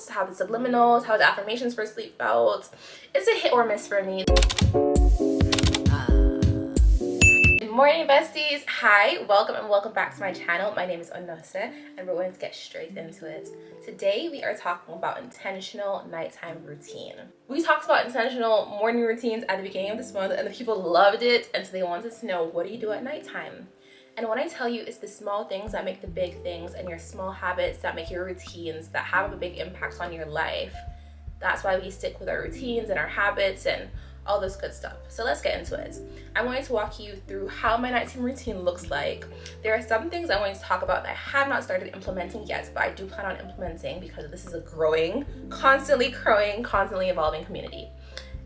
notes, how the subliminals, how the affirmations for sleep felt. It's a hit or miss for me. Good morning, besties. Hi, welcome and welcome back to my channel. My name is Onose and we're going to get straight into it. Today we are talking about intentional nighttime routine. We talked about intentional morning routines at the beginning of this month and the people loved it, and so they wanted to know, what do you do at nighttime? And when I tell you, it's the small things that make the big things, and your small habits that make your routines that have a big impact on your life. That's why we stick with our routines and our habits and all this good stuff. So let's get into it. I'm going to walk you through how my nighttime routine looks like. There are some things I'm going to talk about that I have not started implementing yet, but I do plan on implementing because this is a growing, constantly evolving community.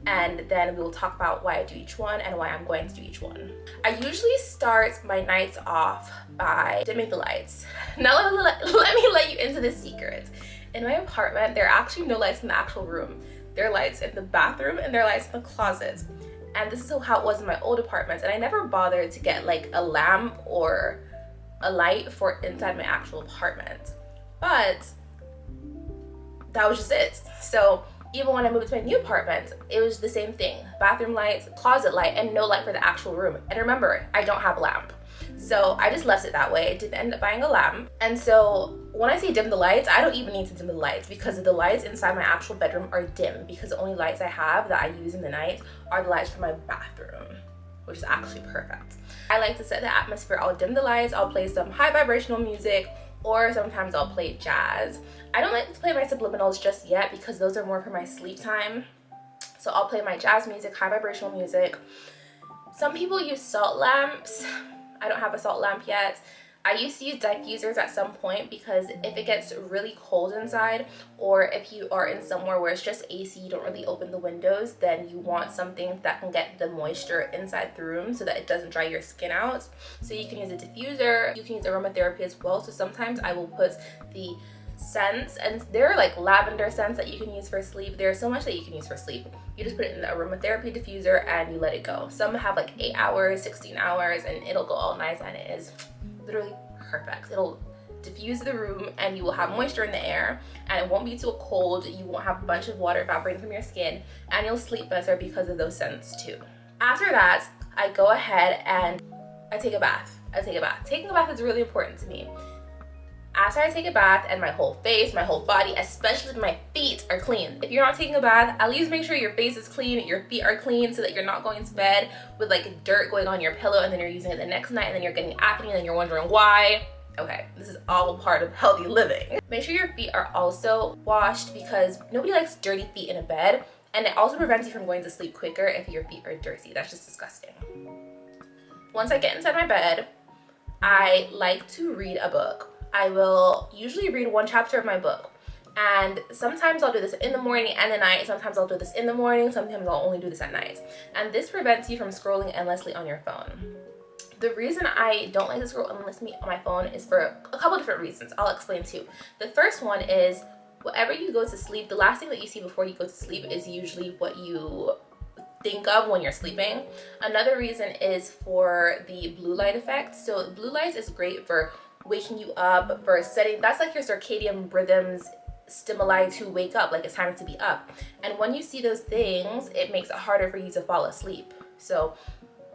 And then we will talk about why I do each one and why I'm going to do each one. I usually start my nights off by dimming the lights. Now let me let you into this secret. In my apartment, there are actually no lights in the actual room. There are lights in the bathroom and there are lights in the closet. And this is how it was in my old apartment. And I never bothered to get like a lamp or a light for inside my actual apartment. But that was just it. So even when I moved to my new apartment, it was the same thing. Bathroom lights, closet light, and no light for the actual room. And remember, I don't have a lamp. So I just left it that way. I didn't end up buying a lamp. And so when I say dim the lights, I don't even need to dim the lights because the lights inside my actual bedroom are dim, because the only lights I have that I use in the night are the lights from my bathroom, which is actually perfect. I like to set the atmosphere. I'll dim the lights, I'll play some high vibrational music, or sometimes I'll play jazz. I don't like to play my subliminals just yet because those are more for my sleep time. So I'll play my jazz music, high vibrational music. Some people use salt lamps. I don't have a salt lamp yet. I used to use diffusers at some point because if it gets really cold inside, or if you are in somewhere where it's just AC, you don't really open the windows, then you want something that can get the moisture inside the room so that it doesn't dry your skin out. So you can use a diffuser, you can use aromatherapy as well. So sometimes I will put the scents, and there are like lavender scents that you can use for sleep. There's so much that you can use for sleep. You just put it in the aromatherapy diffuser and you let it go. Some have like 8 hours, 16 hours, and it'll go all nice, and it is literally perfect. It'll diffuse the room and you will have moisture in the air, and it won't be too cold. You won't have a bunch of water evaporating from your skin, and you'll sleep better because of those scents too. After that, I go ahead and I take a bath. Taking a bath is really important to me. After I take a bath and my whole face, my whole body, especially my feet, are clean. If you're not taking a bath, at least make sure your face is clean, your feet are clean, so that you're not going to bed with like dirt going on your pillow and then you're using it the next night and then you're getting acne and then you're wondering why. Okay, this is all part of healthy living. Make sure your feet are also washed because nobody likes dirty feet in a bed, and it also prevents you from going to sleep quicker if your feet are dirty. That's just disgusting. Once I get inside my bed, I like to read a book. I will usually read one chapter of my book, and sometimes I'll do this in the morning and the night. Sometimes I'll do this in the morning, sometimes I'll only do this at night. And this prevents you from scrolling endlessly on your phone. The reason I don't like to scroll endlessly on my phone is for a couple different reasons. I'll explain too. The first one is, whenever you go to sleep, the last thing that you see before you go to sleep is usually what you think of when you're sleeping. Another reason is for the blue light effect. So blue light is great for waking you up, for setting, that's like your circadian rhythms stimuli to wake up, like it's time to be up. And when you see those things, it makes it harder for you to fall asleep. So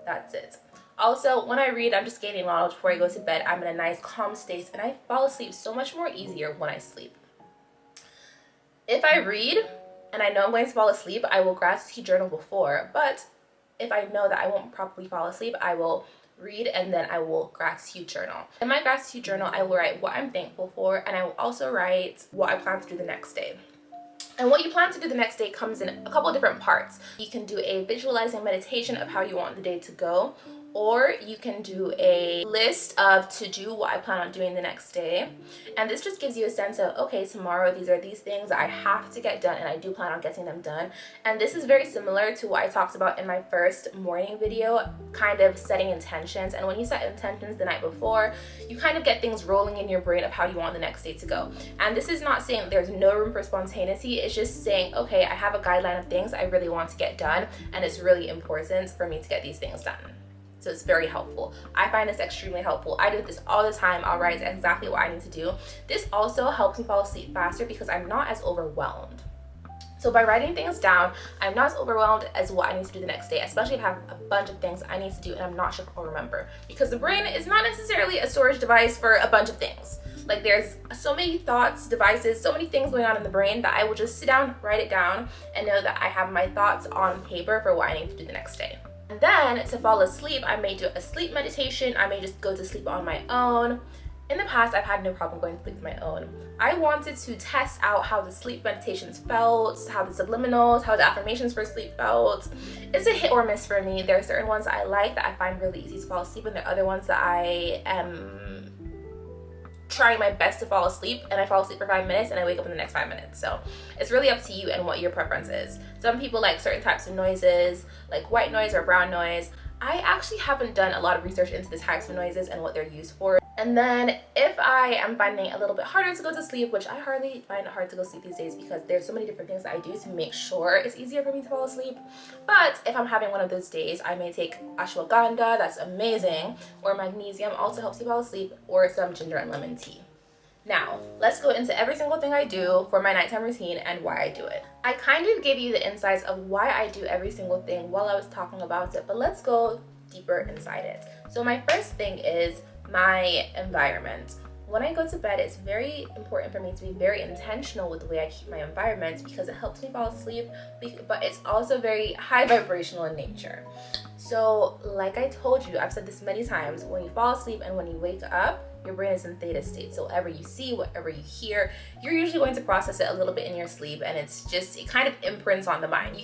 that's it. Also, when I read, I'm just gaining knowledge before I go to bed. I'm in a nice calm state and I fall asleep so much more easier when I sleep. If I read and I know I'm going to fall asleep, I will gratitude journal before, but if I know that I won't properly fall asleep, I will read and then I will gratitude journal. In my gratitude journal, I will write what I'm thankful for, and I will also write what I plan to do the next day. And what you plan to do the next day comes in a couple of different parts. You can do a visualizing meditation of how you want the day to go, or you can do a list of to do what I plan on doing the next day. And this just gives you a sense of, okay, tomorrow these are these things I have to get done and I do plan on getting them done. And this is very similar to what I talked about in my first morning video, kind of setting intentions. And when you set intentions the night before, you kind of get things rolling in your brain of how you want the next day to go. And this is not saying that there's no room for spontaneity. It's just saying, okay, I have a guideline of things I really want to get done, and it's really important for me to get these things done. So it's very helpful. I find this extremely helpful. I do this all the time. I'll write exactly what I need to do. This also helps me fall asleep faster because I'm not as overwhelmed. So by writing things down, I'm not as overwhelmed as what I need to do the next day, especially if I have a bunch of things I need to do and I'm not sure if I'll remember. Because the brain is not necessarily a storage device for a bunch of things. Like there's so many thoughts, devices, so many things going on in the brain that I will just sit down, write it down, and know that I have my thoughts on paper for what I need to do the next day. And then to fall asleep, I may do a sleep meditation. I may just go to sleep on my own. In the past, I've had no problem going to sleep on my own. I wanted to test out how the sleep meditations felt, how the subliminals, how the affirmations for sleep felt. It's a hit or miss for me. There are certain ones that I like that I find really easy to fall asleep, and there are other ones that I am trying my best to fall asleep, and I fall asleep for 5 minutes and I wake up in the next 5 minutes. So it's really up to you and what your preference is. Some people like certain types of noises, like white noise or brown noise. I actually haven't done a lot of research into the types of noises and what they're used for. And then if I am finding it a little bit harder to go to sleep, which I hardly find it hard to go to sleep these days because there's so many different things that I do to make sure it's easier for me to fall asleep. But if I'm having one of those days, I may take ashwagandha, that's amazing, or magnesium also helps you fall asleep, or some ginger and lemon tea. Now, let's go into every single thing I do for my nighttime routine and why I do it. I kind of gave you the insights of why I do every single thing while I was talking about it, but let's go deeper inside it. So my first thing is my environment. When I go to bed, it's very important for me to be very intentional with the way I keep my environment because it helps me fall asleep, but it's also very high vibrational in nature. So like I told you, I've said this many times, when you fall asleep and when you wake up, your brain is in theta state. So whatever you see, whatever you hear, you're usually going to process it a little bit in your sleep, and it kind of imprints on the mind.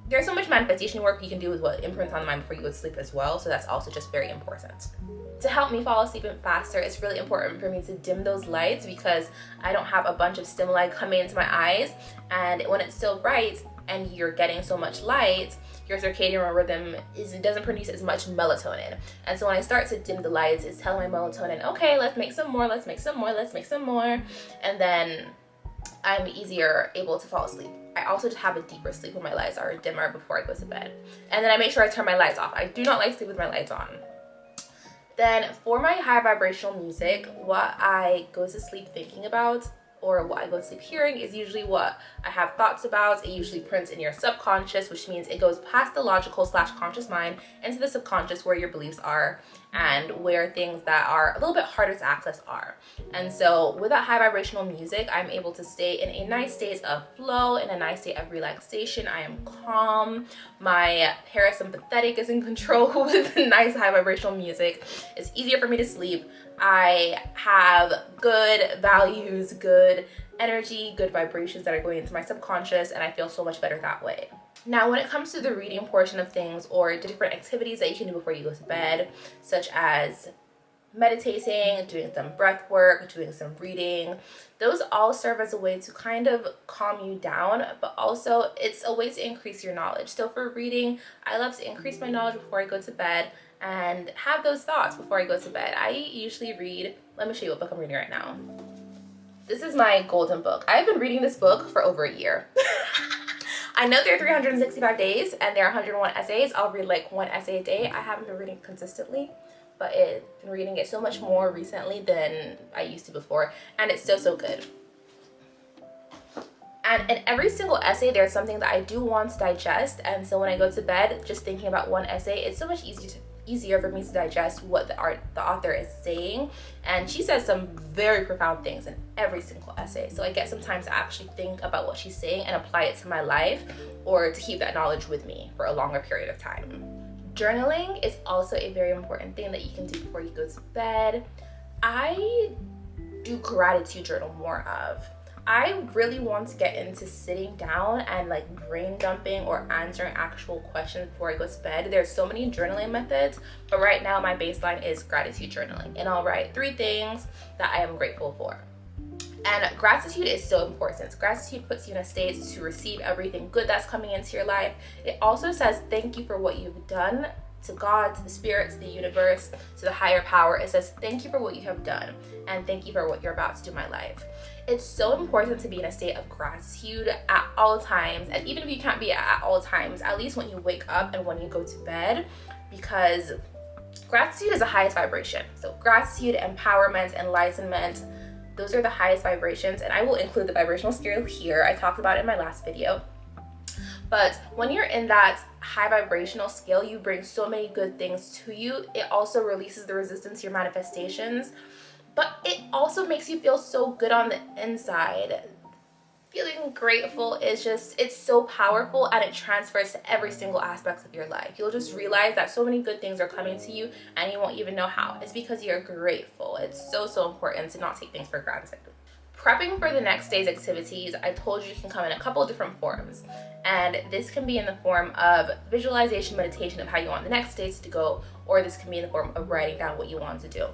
There's so much manifestation work you can do with what imprints on the mind before you go to sleep as well, so that's also just very important. To help me fall asleep faster, it's really important for me to dim those lights because I don't have a bunch of stimuli coming into my eyes, and when it's so bright and you're getting so much light, your circadian rhythm doesn't produce as much melatonin. And so when I start to dim the lights, it's telling my melatonin, okay, let's make some more, let's make some more, let's make some more, and then I'm easier able to fall asleep. I also just have a deeper sleep when my lights are dimmer before I go to bed. And then I make sure I turn my lights off. I do not like to sleep with my lights on. Then for my high vibrational music, what I go to sleep thinking about or what I go to sleep hearing is usually what I have thoughts about. It usually prints in your subconscious, which means it goes past the logical/conscious mind into the subconscious where your beliefs are and where things that are a little bit harder to access are. And so with that high vibrational music, I'm able to stay in a nice state of flow, in a nice state of relaxation. I am calm. My parasympathetic is in control with nice high vibrational music. It's easier for me to sleep. I have good values, good energy, good vibrations that are going into my subconscious, and I feel so much better that way. Now, when it comes to the reading portion of things or the different activities that you can do before you go to bed, such as meditating, doing some breath work, doing some reading, those all serve as a way to kind of calm you down, but also it's a way to increase your knowledge. So for reading, I love to increase my knowledge before I go to bed and have those thoughts before I go to bed. I usually read, let me show you what book I'm reading right now. This is my golden book. I've been reading this book for over a year. I know there are 365 days and there are 101 essays. I'll read like one essay a day. I haven't been reading consistently, but I've been reading it so much more recently than I used to before, and it's so good. And in every single essay, there's something that I do want to digest, and so when I go to bed, just thinking about one essay, it's so much easier for me to digest what the author is saying. And she says some very profound things in every single essay, so I get some time to actually think about what she's saying and apply it to my life, or to keep that knowledge with me for a longer period of time. Journaling is also a very important thing that you can do before you go to bed. I do gratitude journal more of. I really want to get into sitting down and like brain dumping or answering actual questions before I go to bed. There's so many journaling methods, but right now my baseline is gratitude journaling, and I'll write 3 things that I am grateful for. And gratitude is so important. Gratitude puts you in a state to receive everything good that's coming into your life. It also says thank you for what you've done to God, to the spirit, to the universe, to the higher power. It says thank you for what you have done and thank you for what you're about to do in my life. It's so important to be in a state of gratitude at all times, and even if you can't be at all times, at least when you wake up and when you go to bed, because gratitude is the highest vibration. So gratitude, empowerment, enlightenment, those are the highest vibrations, and I will include the vibrational scale here. I talked about it in my last video. But when you're in that high vibrational scale, you bring so many good things to you. It also releases the resistance to your manifestations, but it also makes you feel so good on the inside. Feeling grateful is just, it's so powerful, and it transfers to every single aspect of your life. You'll just realize that so many good things are coming to you and you won't even know how. It's because you're grateful. It's so, so important to not take things for granted. Prepping for the next day's activities, I told you can come in a couple different forms. And this can be in the form of visualization, meditation of how you want the next days to go, or this can be in the form of writing down what you want to do.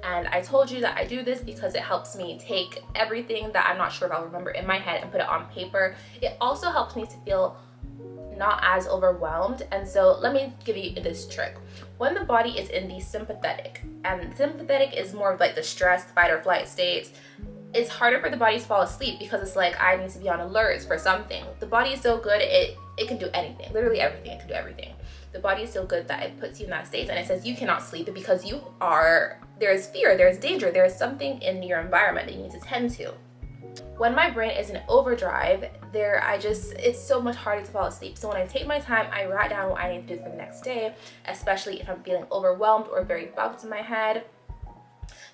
And I told you that I do this because it helps me take everything that I'm not sure if I'll remember in my head and put it on paper. It also helps me to feel not as overwhelmed. And so let me give you this trick. When the body is in the sympathetic, and sympathetic is more of like the stress, fight or flight states, it's harder for the body to fall asleep because it's like, I need to be on alert for something. The body is so good, it can do anything, literally everything. It can do everything. The body is so good that it puts you in that state, and it says you cannot sleep because there's fear, there's danger, there's something in your environment that you need to tend to. When my brain is in overdrive, it's so much harder to fall asleep. So when I take my time, I write down what I need to do for the next day, especially if I'm feeling overwhelmed or very bugged in my head.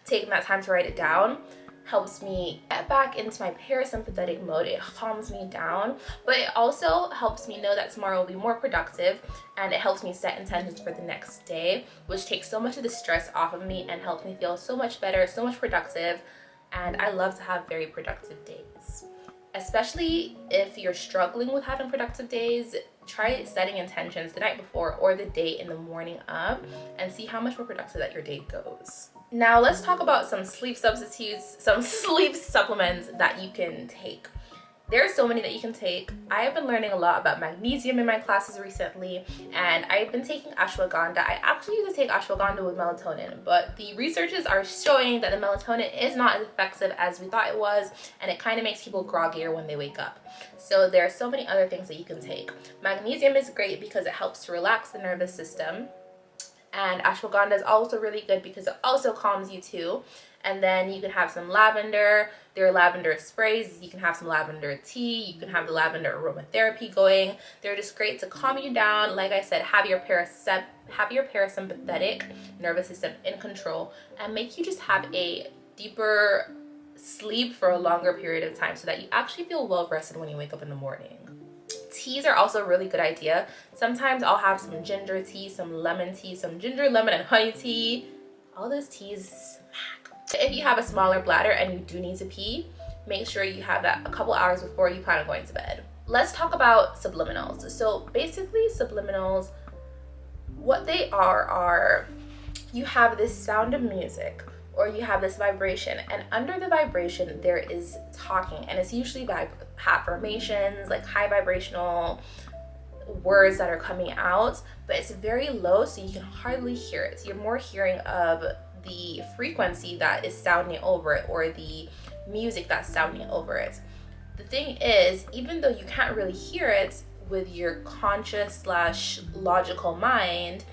Taking that time to write it down helps me get back into my parasympathetic mode. It calms me down, but it also helps me know that tomorrow will be more productive, and it helps me set intentions for the next day, which takes so much of the stress off of me and helps me feel so much better, so much productive. And I love to have very productive days. Especially if you're struggling with having productive days, try setting intentions the night before or the day in the morning of, and see how much more productive that your day goes. Now let's talk about some sleep substitutes, some sleep supplements that you can take. There are so many that you can take. I have been learning a lot about magnesium in my classes recently, and I've been taking ashwagandha. I actually used to take ashwagandha with melatonin, but the researchers are showing that the melatonin is not as effective as we thought it was, and it kind of makes people groggier when they wake up. So there are so many other things that you can take. Magnesium is great because it helps to relax the nervous system, and ashwagandha is also really good because it also calms you too. And then you can have some lavender. There are lavender sprays. You can have some lavender tea. You can have the lavender aromatherapy going. They're just great to calm you down. Like I said, have your parasympathetic nervous system in control and make you just have a deeper sleep for a longer period of time so that you actually feel well rested when you wake up in the morning. Teas are also a really good idea. Sometimes I'll have some ginger tea, some lemon tea, some ginger, lemon, and honey tea. All those teas smack. If you have a smaller bladder and you do need to pee, make sure you have that a couple hours before you plan on going to bed. Let's talk about subliminals. So basically subliminals, what they are you have this sound of music or you have this vibration, and under the vibration there is talking, and it's usually by affirmations, like high vibrational words that are coming out, but it's very low so you can hardly hear it. So you're more hearing of the frequency that is sounding over it or the music that's sounding over it. The thing is, even though you can't really hear it with your conscious / logical mind,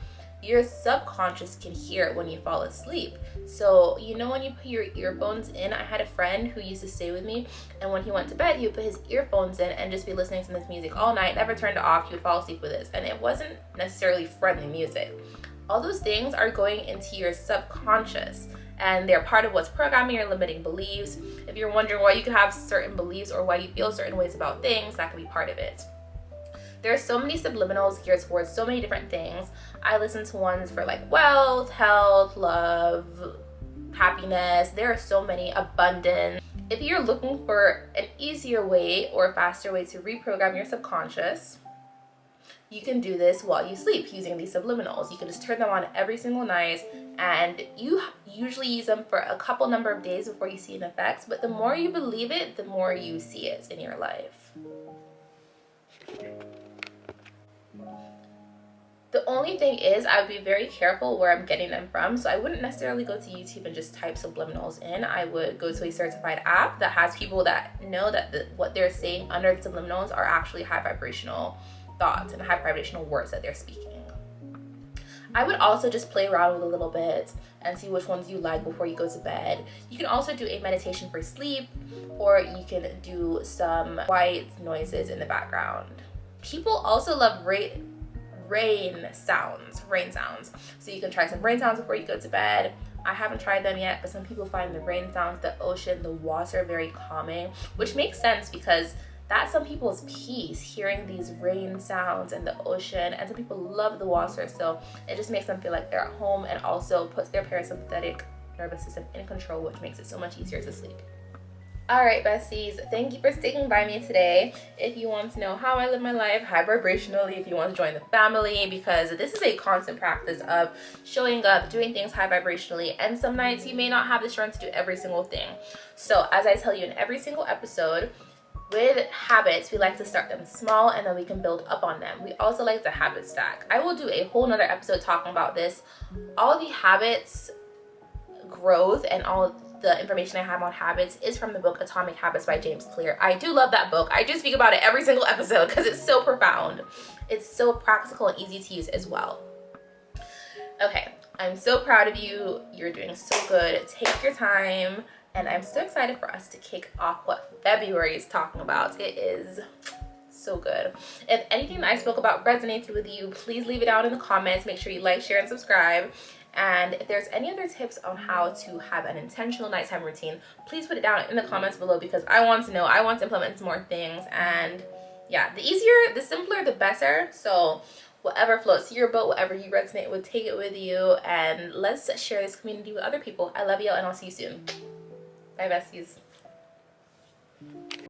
your subconscious can hear it when you fall asleep. So you know when you put your earphones in, I had a friend who used to stay with me, and when he went to bed he would put his earphones in and just be listening to this music all night, never turned it off. He would fall asleep with it, and it wasn't necessarily friendly music. All those things are going into your subconscious, and they're part of what's programming your limiting beliefs. If you're wondering why you can have certain beliefs or why you feel certain ways about things, that can be part of it. There are so many subliminals geared towards so many different things. I listen to ones for like wealth, health, love, happiness. There are so many, abundance. If you're looking for an easier way or a faster way to reprogram your subconscious, you can do this while you sleep using these subliminals. You can just turn them on every single night, and you usually use them for a couple number of days before you see an effect, but the more you believe it, the more you see it in your life. The only thing is, I would be very careful where I'm getting them from. So I wouldn't necessarily go to YouTube and just type subliminals in. I would go to a certified app that has people that know that what they're saying under the subliminals are actually high vibrational thoughts and high vibrational words that they're speaking. I would also just play around with a little bit and see which ones you like before you go to bed. You can also do a meditation for sleep, or you can do some white noises in the background. People also love rain sounds. So you can try some rain sounds before you go to bed. I haven't tried them yet, but some people find the rain sounds, the ocean, the water very calming, which makes sense because that's some people's peace, hearing these rain sounds and the ocean. And some people love the water, so it just makes them feel like they're at home, and also puts their parasympathetic nervous system in control, which makes it so much easier to sleep. All right, besties, thank you for sticking by me today. If you want to know how I live my life high vibrationally, if you want to join the family, because this is a constant practice of showing up, doing things high vibrationally, and some nights you may not have the strength to do every single thing. So as I tell you in every single episode, with habits, we like to start them small and then we can build up on them. We also like to habit stack. I will do a whole nother episode talking about this. All the habits growth and all the information I have on habits is from the book Atomic Habits by James Clear. I do love that book. I do speak about it every single episode because it's so profound. It's so practical and easy to use as well. Okay, I'm so proud of you. You're doing so good. Take your time. And I'm so excited for us to kick off what February is talking about. It is so good. If anything that I spoke about resonates with you, please leave it down in the comments. Make sure you like, share, and subscribe. And if there's any other tips on how to have an intentional nighttime routine, please put it down in the comments below, because I want to know. I want to implement some more things. And yeah, the easier, the simpler, the better. So whatever floats your boat, whatever you resonate with, take it with you. And let's share this community with other people. I love you, and I'll see you soon. Bye, besties.